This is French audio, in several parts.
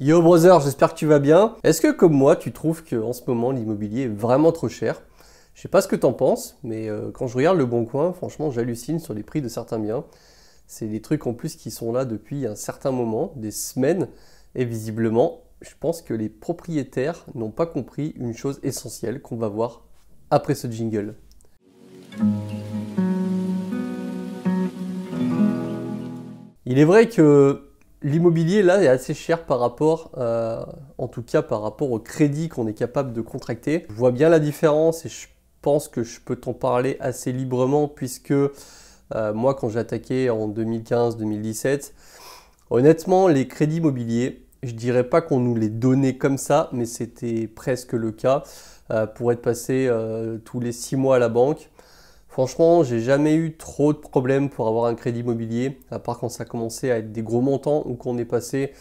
Yo brother, j'espère que tu vas bien. Est-ce que comme moi, tu trouves qu'en ce moment, l'immobilier est vraiment trop cher? Je sais pas ce que t'en penses, mais quand je regarde Le Bon Coin, franchement, j'hallucine sur les prix de certains biens. C'est des trucs en plus qui sont là depuis un certain moment, des semaines, et visiblement, je pense que les propriétaires n'ont pas compris une chose essentielle qu'on va voir après ce jingle. Il est vrai que l'immobilier là est assez cher par rapport, en tout cas par rapport au crédit qu'on est capable de contracter. Je vois bien la différence et je pense que je peux t'en parler assez librement puisque moi quand j'ai attaqué en 2015-2017, honnêtement les crédits immobiliers, je dirais pas qu'on nous les donnait comme ça, mais c'était presque le cas pour être passé tous les 6 mois à la banque. Franchement, j'ai jamais eu trop de problèmes pour avoir un crédit immobilier, à part quand ça commençait à être des gros montants ou qu'on est passé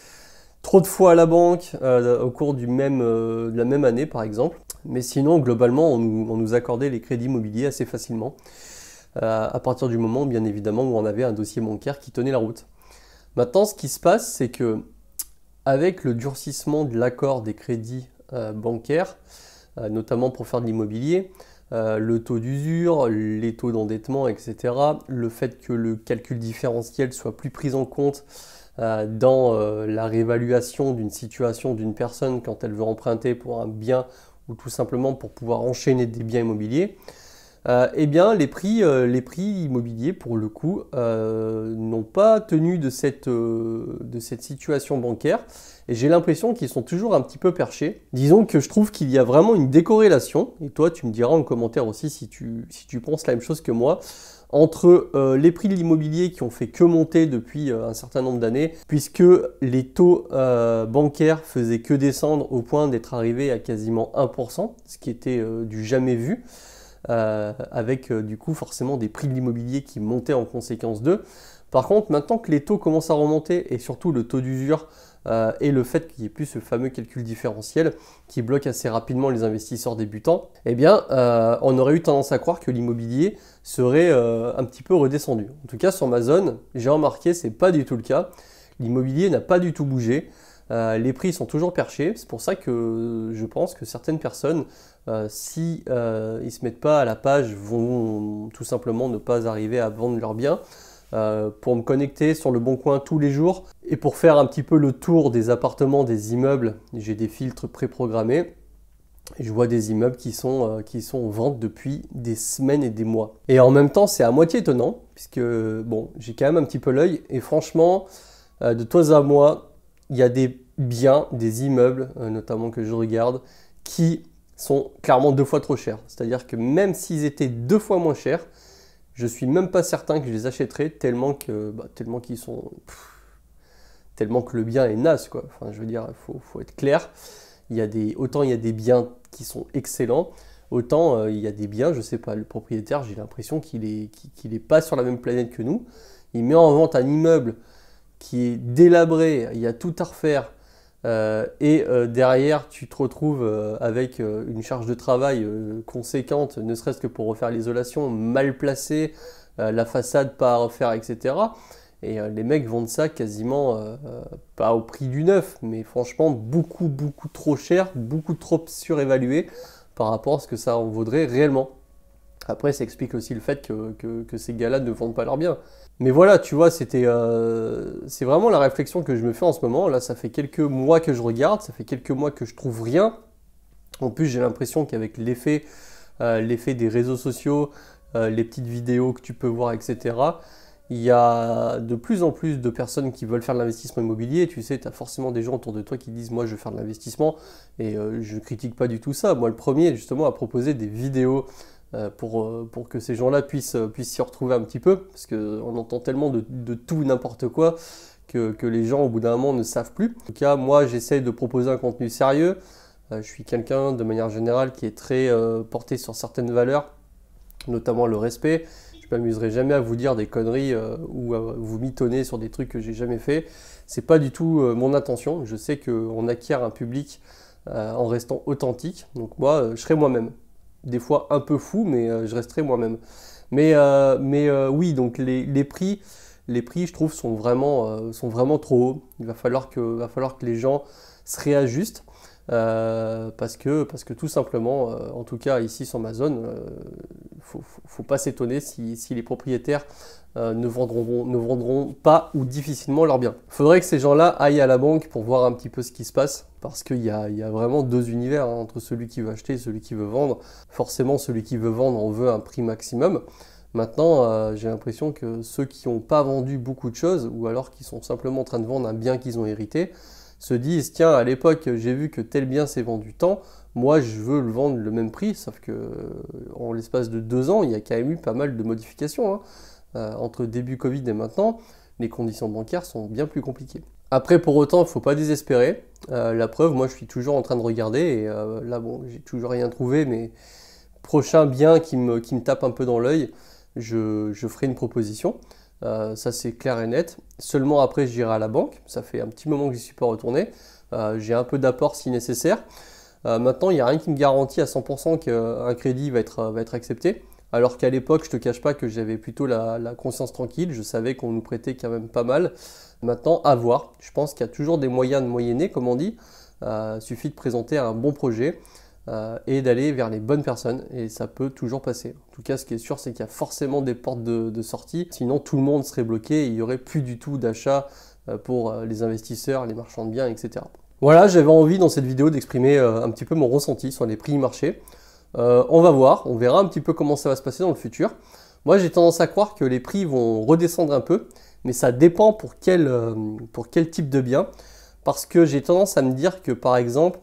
trop de fois à la banque au cours de la même année par exemple. Mais sinon, globalement, on nous accordait les crédits immobiliers assez facilement, à partir du moment, bien évidemment, où on avait un dossier bancaire qui tenait la route. Maintenant, ce qui se passe, c'est que avec le durcissement de l'accord des crédits bancaires, notamment pour faire de l'immobilier, le taux d'usure, les taux d'endettement, etc. Le fait que le calcul différentiel soit plus pris en compte dans la réévaluation d'une situation d'une personne quand elle veut emprunter pour un bien ou tout simplement pour pouvoir enchaîner des biens immobiliers, eh bien les prix immobiliers pour le coup n'ont pas tenu de cette situation bancaire et j'ai l'impression qu'ils sont toujours un petit peu perchés. Disons que je trouve qu'il y a vraiment une décorrélation, et toi tu me diras en commentaire aussi si tu penses la même chose que moi, entre les prix de l'immobilier qui ont fait que monter depuis un certain nombre d'années, puisque les taux bancaires faisaient que descendre au point d'être arrivés à quasiment 1%, ce qui était du jamais vu. Avec du coup forcément des prix de l'immobilier qui montaient en conséquence d'eux. Par contre, maintenant que les taux commencent à remonter et surtout le taux d'usure et le fait qu'il n'y ait plus ce fameux calcul différentiel qui bloque assez rapidement les investisseurs débutants, eh bien on aurait eu tendance à croire que l'immobilier serait un petit peu redescendu. En tout cas sur ma zone, j'ai remarqué c'est pas du tout le cas. L'immobilier n'a pas du tout bougé. Les prix sont toujours perchés, c'est pour ça que je pense que certaines personnes, si ils ne se mettent pas à la page, vont tout simplement ne pas arriver à vendre leurs biens. Pour me connecter sur Le Bon Coin tous les jours et pour faire un petit peu le tour des appartements, des immeubles, j'ai des filtres préprogrammés. Et je vois des immeubles qui sont en vente depuis des semaines et des mois. Et en même temps, c'est à moitié étonnant, puisque bon, j'ai quand même un petit peu l'œil, et franchement, de toi à moi, il y a des biens, des immeubles, notamment que je regarde, qui sont clairement 2 fois trop chers. C'est-à-dire que même s'ils étaient 2 fois moins chers, je suis même pas certain que je les achèterais tellement que le bien est naze quoi. Enfin, je veux dire, faut être clair. Autant il y a des biens qui sont excellents, autant il y a des biens, je sais pas, le propriétaire, j'ai l'impression qu'il est pas sur la même planète que nous. Il met en vente un immeuble qui est délabré, il y a tout à refaire. Derrière, tu te retrouves avec une charge de travail conséquente, ne serait-ce que pour refaire l'isolation, mal placée, la façade pas à refaire, etc. Et les mecs vendent ça quasiment, pas au prix du neuf, mais franchement beaucoup, beaucoup trop cher, beaucoup trop surévalué par rapport à ce que ça en vaudrait réellement. Après, ça explique aussi le fait que ces gars-là ne vendent pas leurs biens. Mais voilà, tu vois, c'est vraiment la réflexion que je me fais en ce moment. Là, ça fait quelques mois que je regarde, ça fait quelques mois que je trouve rien. En plus, j'ai l'impression qu'avec l'effet des réseaux sociaux, les petites vidéos que tu peux voir, etc., il y a de plus en plus de personnes qui veulent faire de l'investissement immobilier. Tu sais, tu as forcément des gens autour de toi qui disent « moi, je veux faire de l'investissement ». Et je ne critique pas du tout ça. Moi, le premier, justement, à proposer des vidéos pour que ces gens-là puissent s'y retrouver un petit peu, parce qu'on entend tellement de tout n'importe quoi que les gens au bout d'un moment ne savent plus. En tout cas, moi j'essaie de proposer un contenu sérieux. Je suis quelqu'un de manière générale qui est très porté sur certaines valeurs, notamment le respect. Je m'amuserai jamais à vous dire des conneries ou à vous mitonner sur des trucs que j'ai jamais fait. C'est pas du tout mon intention. Je sais qu'on acquiert un public en restant authentique. Donc moi, je serai moi-même. Des fois un peu fou, mais je resterai moi-même. Mais oui, donc les prix les prix, je trouve, sont vraiment trop hauts. Il va falloir que les gens se réajustent. Parce que tout simplement, en tout cas ici sur ma zone, faut pas s'étonner si les propriétaires ne vendront pas ou difficilement leurs biens. Il faudrait que ces gens-là aillent à la banque pour voir un petit peu ce qui se passe, parce qu'il y a vraiment deux univers hein, entre celui qui veut acheter et celui qui veut vendre. Forcément, celui qui veut vendre, on veut un prix maximum. Maintenant, j'ai l'impression que ceux qui n'ont pas vendu beaucoup de choses, ou alors qui sont simplement en train de vendre un bien qu'ils ont hérité, se disent, tiens, à l'époque, j'ai vu que tel bien s'est vendu tant, moi, je veux le vendre le même prix, sauf que en l'espace de 2 ans, il y a quand même eu pas mal de modifications. Hein. Entre début Covid et maintenant, les conditions bancaires sont bien plus compliquées. Après, pour autant, il ne faut pas désespérer. La preuve, moi, je suis toujours en train de regarder, et là, bon, j'ai toujours rien trouvé, mais prochain bien qui me tape un peu dans l'œil, je ferai une proposition. Ça c'est clair et net. Seulement après j'irai à la banque, ça fait un petit moment que j'y suis pas retourné. J'ai un peu d'apport si nécessaire. Maintenant il n'y a rien qui me garantit à 100% qu'un crédit va être accepté. Alors qu'à l'époque je te cache pas que j'avais plutôt la conscience tranquille, je savais qu'on nous prêtait quand même pas mal. Maintenant à voir, je pense qu'il y a toujours des moyens de moyenner comme on dit. Suffit de présenter un bon projet. Et d'aller vers les bonnes personnes, et ça peut toujours passer. En tout cas, ce qui est sûr, c'est qu'il y a forcément des portes de sortie, sinon tout le monde serait bloqué et il n'y aurait plus du tout d'achat pour les investisseurs, les marchands de biens, etc. Voilà, j'avais envie dans cette vidéo d'exprimer un petit peu mon ressenti sur les prix marché. On va voir, on verra un petit peu comment ça va se passer dans le futur. Moi, j'ai tendance à croire que les prix vont redescendre un peu, mais ça dépend pour quel type de bien, parce que j'ai tendance à me dire que, par exemple,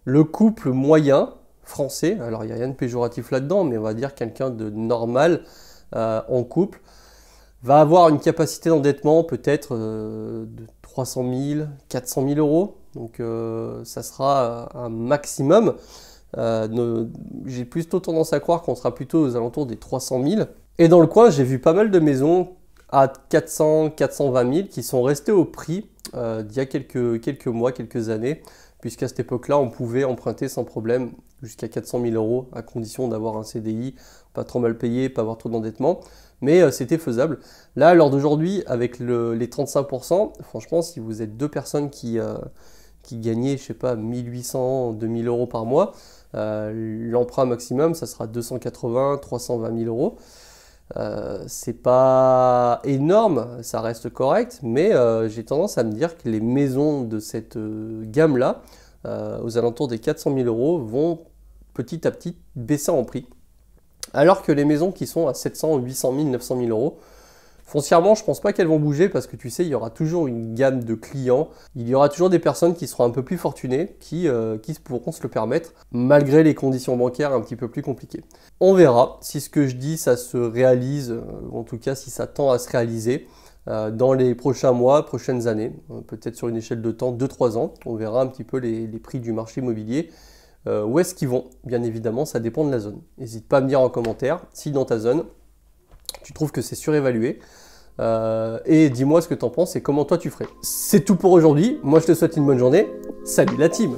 le couple moyen français, alors il n'y a rien de péjoratif là-dedans, mais on va dire quelqu'un de normal en couple, va avoir une capacité d'endettement peut-être de 300 000, 400 000 euros. Donc ça sera un maximum. J'ai plutôt tendance à croire qu'on sera plutôt aux alentours des 300 000. Et dans le coin, j'ai vu pas mal de maisons à 400, 420 000 qui sont restées au prix d'il y a quelques mois, quelques années. Puisqu'à cette époque-là, on pouvait emprunter sans problème jusqu'à 400 000 euros, à condition d'avoir un CDI, pas trop mal payé, pas avoir trop d'endettement, mais c'était faisable. Là, à l'heure d'aujourd'hui, avec les 35%, franchement, si vous êtes deux personnes qui gagnaient, je sais pas, 1800, 2000 euros par mois, l'emprunt maximum, ça sera 280, 320 000 euros. C'est pas énorme, ça reste correct, mais j'ai tendance à me dire que les maisons de cette gamme-là, aux alentours des 400 000 euros, vont petit à petit baisser en prix. Alors que les maisons qui sont à 700, 800 000, 900 000 euros, foncièrement, je ne pense pas qu'elles vont bouger parce que tu sais, il y aura toujours une gamme de clients. Il y aura toujours des personnes qui seront un peu plus fortunées, qui pourront se le permettre, malgré les conditions bancaires un petit peu plus compliquées. On verra si ce que je dis, ça se réalise, ou en tout cas si ça tend à se réaliser dans les prochains mois, prochaines années, peut-être sur une échelle de temps, 2-3 ans. On verra un petit peu les prix du marché immobilier. Où est-ce qu'ils vont? Bien évidemment, ça dépend de la zone. N'hésite pas à me dire en commentaire si dans ta zone, tu trouves que c'est surévalué. Et dis-moi ce que tu en penses et comment toi tu ferais. C'est tout pour aujourd'hui. Moi, je te souhaite une bonne journée. Salut la team!